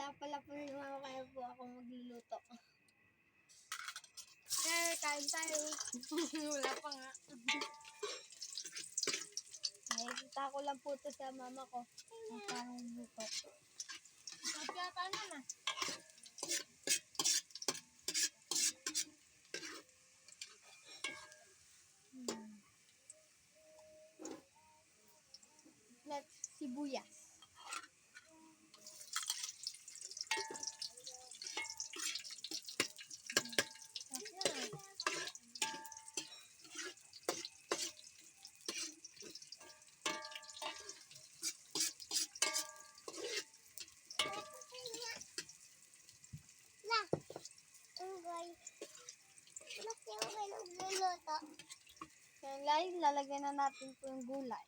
Wala pala po yung mama, kaya po ako magluluto. Eh, kain tayo. Wala pa nga. Nakikita ko lang po ito sa mama ko. Ang parang luto. Kaya paano na? Let's sibuyas. Kaya lalagyan na natin po yung gulay.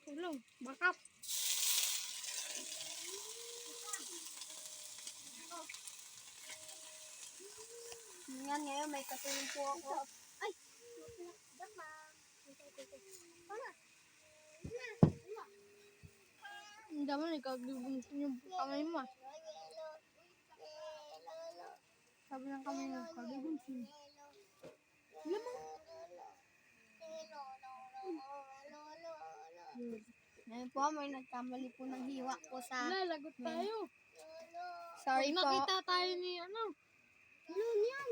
Tulong, bakap. Yan, ngayon may katulong po ako. Ay! Ang dami, nagkagibunsin yung kamay mo. Sabi ng kamay mo, kagibunsin. Lamang. Ngayon po, may nagkamali po ng hiwa po sa... Lagot tayo. Sorry po. Nakita tayo ni ano. Ano yan?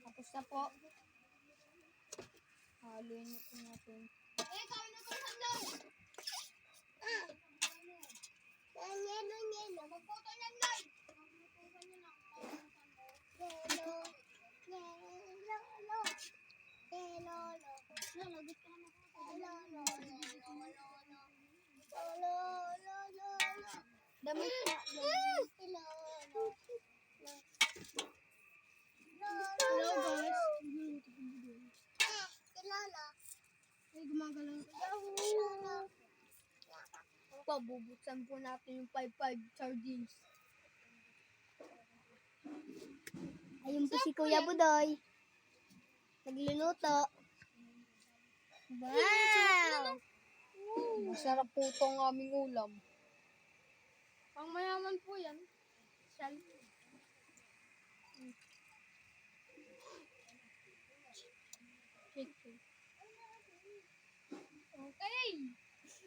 Tapos na po. Haluin na po natin. Kawin na po sandal! Yelo. Magputo niyan, Lloyd! Magputo niyan ako. Yelo. Nalagot ka na po. Dami ka. Hello guys. Ay, gumagalang. Pabubuksan po natin yung 5-5 sardines. Ayun po si Kuya Budoy. Nagluluto. Wow! Masarap po itong aming ulam. Pang mayaman po yan. Sal. Okay.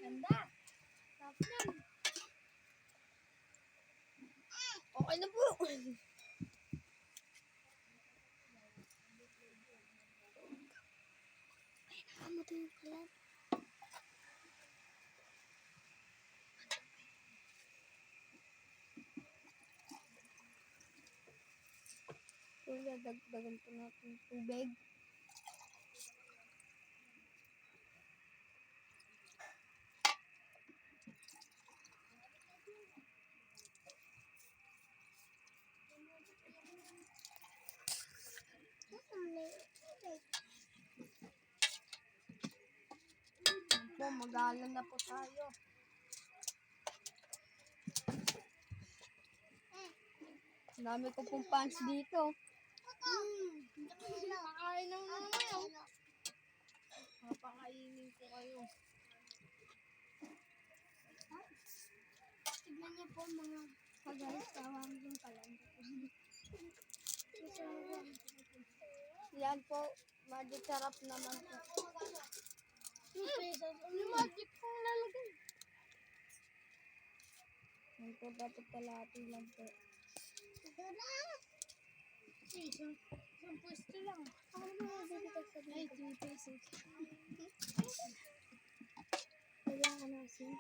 Ganda. Tapos yan. Okay na po. Ay, nakamatay yung kalan. Kuya, dagdagan po natin tubig. Po, mag-aalam na po tayo. Ang dami ko pong fans dito. Pakain ng mga yun. Papakainin ko kayo. Tignan niyo po mga kagayas, tawang yung kalan. Yan po, magic sarap naman po. Yung magic kong lalagay. Yan po, dapat kalahati lang po. Isang pwesto lang. Ay, 3 pesos. Kailangan ka na asin. 3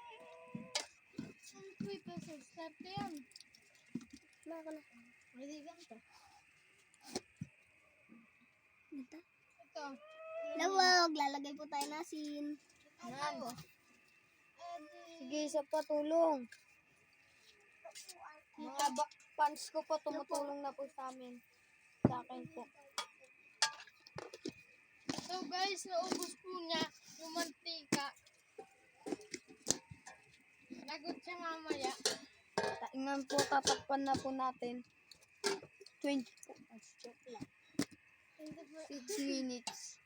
pesos. 30 yan. Wala ka na. Hindi ganito. Ganito? Ito. Lawag, lalagay po tayo ng asin. Yan. Sige, isa pa tulong. Mga fans ko po, tumutulong na po sa amin. Sa akin po. So guys, naubos po niya yung mantika. Lagot siya mamaya. Taingan po, tatakpan na po natin. 20 po. Joke lang. 6 minutes.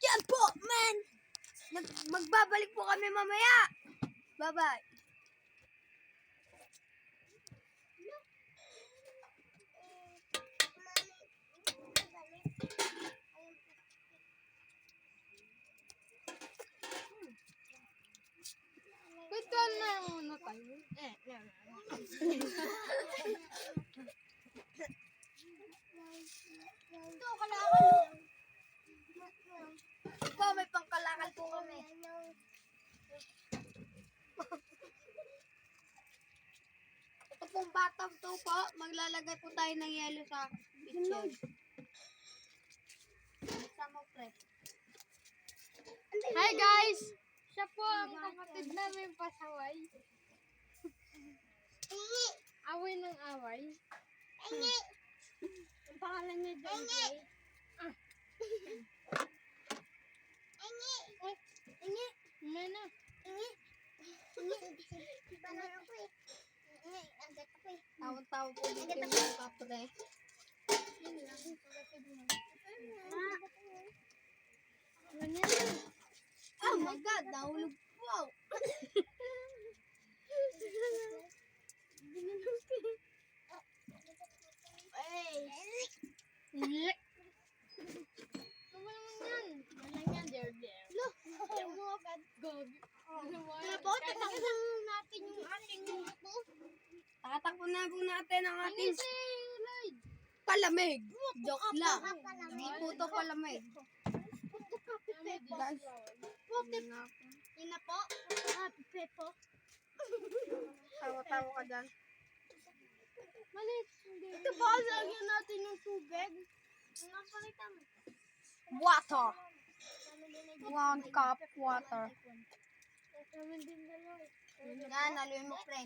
Yan po, man! Magbabalik po kami mamaya. Bye-bye. Ito na muna tayo. Ito, kalakal. Ito, may pangkalakal po kami. Ito pong batang to po, maglalagay po tayo ng yelo sa pitcher. Sama pre. Hi guys! Siya po ang kapatid namin pasaway. Away ng away. Ang pangalan niya JJ. May na. Tawag-tawag po dito yung mga kapre. Oh my God, nahulog po. Yek! Ano naman yan? Wala yan, there. Yung mga bad gog. Tatakpan natin yung ating tatakpan na po natin ang ating Si Lloyd. palamig. Joke lang. Hindi po to palamig. Guys, yun na po. Pepo. Tawa-tawa ka dyan. Malit. Ito ba, lagyan natin yung tubig? Napalitan mo. Water. 1 cup water. Namin din dalawa. Yan, haluin mo, pre.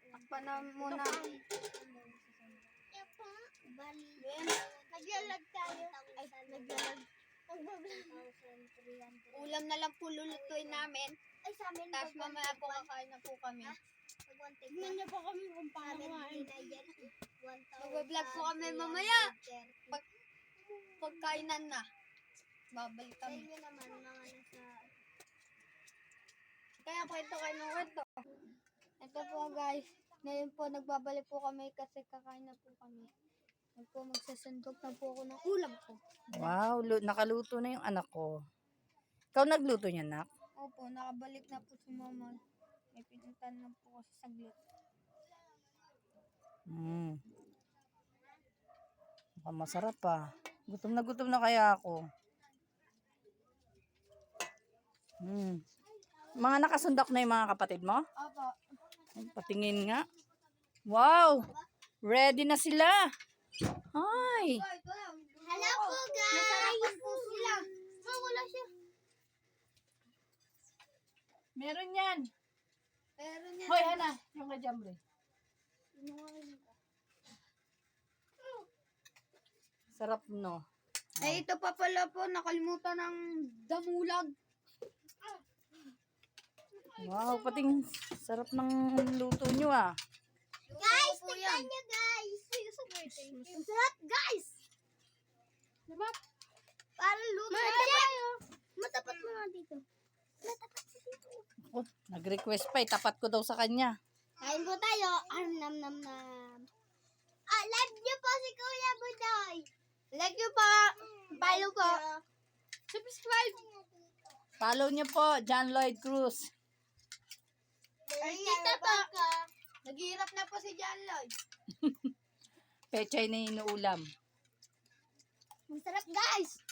Takpan na muna. Naglalag tayo. Ay, naglalag. Ulam na lang po lulutuin namin. Ay, sa amin. Tapos mamaya po kakain na po kami. Tignan niyo pa kami kung paano kumain. Mag-vlog po kami mamaya. Pagkainan na. Babalik kami. Kaya kwento kayo ng kwento. Ito po guys. Ngayon po nagbabalik po kami kasi kakain na po kami. Ngayon po magsasandog na po ako ng ulam ko. Wow, nakaluto na yung anak ko. Ikaw nagluto niya, nak? Opo, nakabalik na po si mama. May pinuntan na po kasi saglit. Mukhang masarap pa. Gutom na kaya ako. Mga nakasundok na yung mga kapatid mo? Opo. Patingin nga. Wow! Ready na sila. Hi! Hello po guys! Nasarapan po sila. Wala siya. Meron yan. Pero niya. Hoy, Hana. Yung kay Jambre. Sarap, no? Ay, ito pa pala po. Nakalimutan ng damulag. Wow, pating sarap ng luto nyo, ah. Guys, tignan niyo guys. Ang sarap guys. Diba? Parang luto. Matapat mo nga dito. Matapat sa dito. Oh, nag-request pa, tapat ko daw sa kanya. Kain po tayo. Nam. Like niyo po si Kuya Budoy. Like niyo po. Follow po. Subscribe. Follow niyo po, John Lloyd Cruz. Artista po. Naghihirap na po si John Lloyd. Pechay na inuulam. Masarap guys.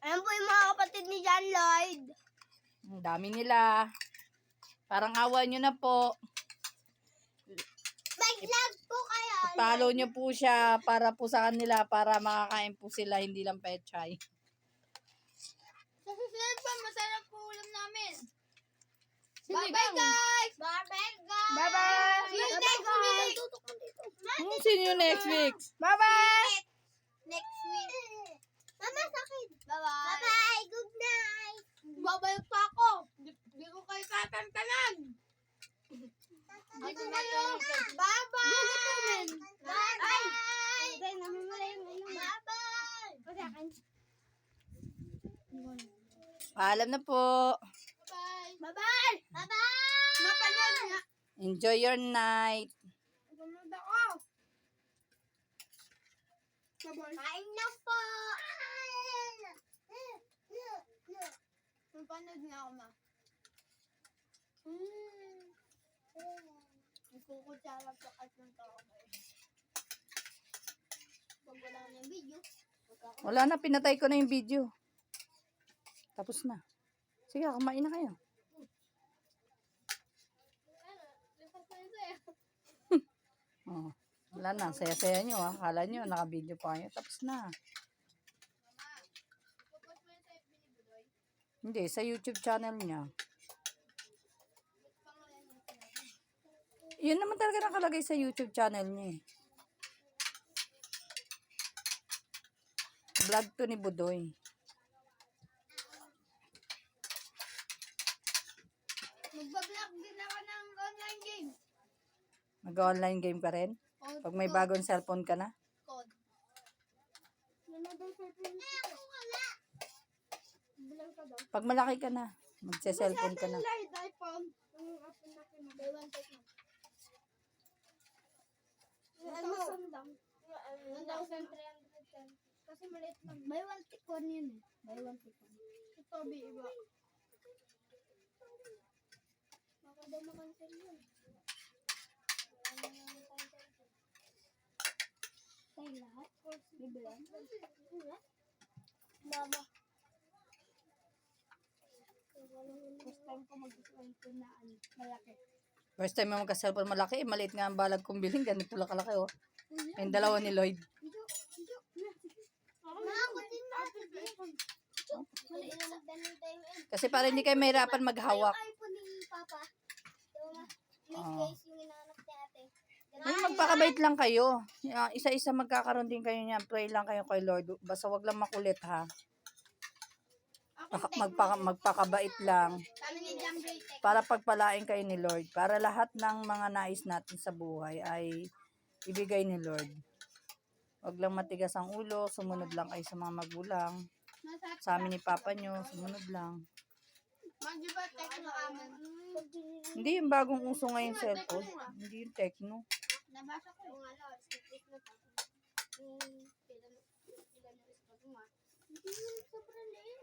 Ayan po yung mga kapatid ni John Lloyd. Ang dami nila. Parang awa nyo na po. Mag-vlog po kayo. Follow nyo po siya para po sa kanila, para makakain po sila, hindi lang pechay. Sa susunod pa, masarap po ulam namin. Sinigang. Guys! Bye-bye guys! Bye-bye! See you next week! See you next week. Bye-bye! Next week. Mama, sakit. Bye-bye. Bye-bye. Good night. Bye-bye pa ako. kayo. Bye-bye. Bye-bye. Bye, namimula yung ngayon. Bye-bye. Kasi akin. Paalam na po. Bye. Bye-bye. Bye-bye. Mapanood nga. Enjoy your night. Mapanood ako. Kain na po. Mapanood nga ako, ma. Nagkukutsara pa at ng tao. Pag wala na video, Wala na, pinatay ko na yung video. Tapos na. Sige, kumain na kayo. Oh, wala na, saya-saya nyo ha. Akala nyo, naka-video pa kayo. Tapos na. Hindi, sa YouTube channel niya. Yun naman talaga nakalagay sa YouTube channel niya eh. Vlog to ni Budoy. magbablog din ako ng online game. Mag-online game ka rin? Pag may bagong cellphone ka na? Code. Ako wala. Bilang ka daw. Pag malaki ka na, magse-cellphone ka na. Light iPhone. Yung apo na kinuha. Buy one take mo. 1,000 lang. 1,310. Kasi maliit lang. Buy one take one yun eh. Buy one take one. Ito, iba. Baka daw makancel yun. Tayo lahat. Bibilang. Mama. First time ko mag-cellphone na ano, malaki. First time mo magka-cellphone malaki, maliit nga ang balag kong bilhin, ganito lang kalaki oh. Yung dalawa ni Lloyd. Ako din na. Maliit na magdanong tayo ngayon. Kasi para hindi kayo mahirapan maghawak. Yung iPhone ni Papa. Diba? May Oo. case yung inaanap ni ate. Ay, magpakabait lang kayo. Isa-isa magkakaroon din kayo niyan. Pray lang kayo kay Lord. Basta wag lang makulit ha. Magpakabait lang. Sabi ni Jamboy Tech. Para pagpalain kayo ni Lord. Para lahat ng mga nais natin sa buhay ay ibigay ni Lord. Wag lang matigas ang ulo. Sumunod lang kayo sa mga magulang. Sa amin ni Papa nyo, sumunod lang. Mag-iba Tech na amin. Hindi yung bagong uso ngayon cellphone. Hindi yung Tecno. Nabasa ko yung ano, status na pa. Yung ilan na rin sa mga. Hindi, sobrang liit.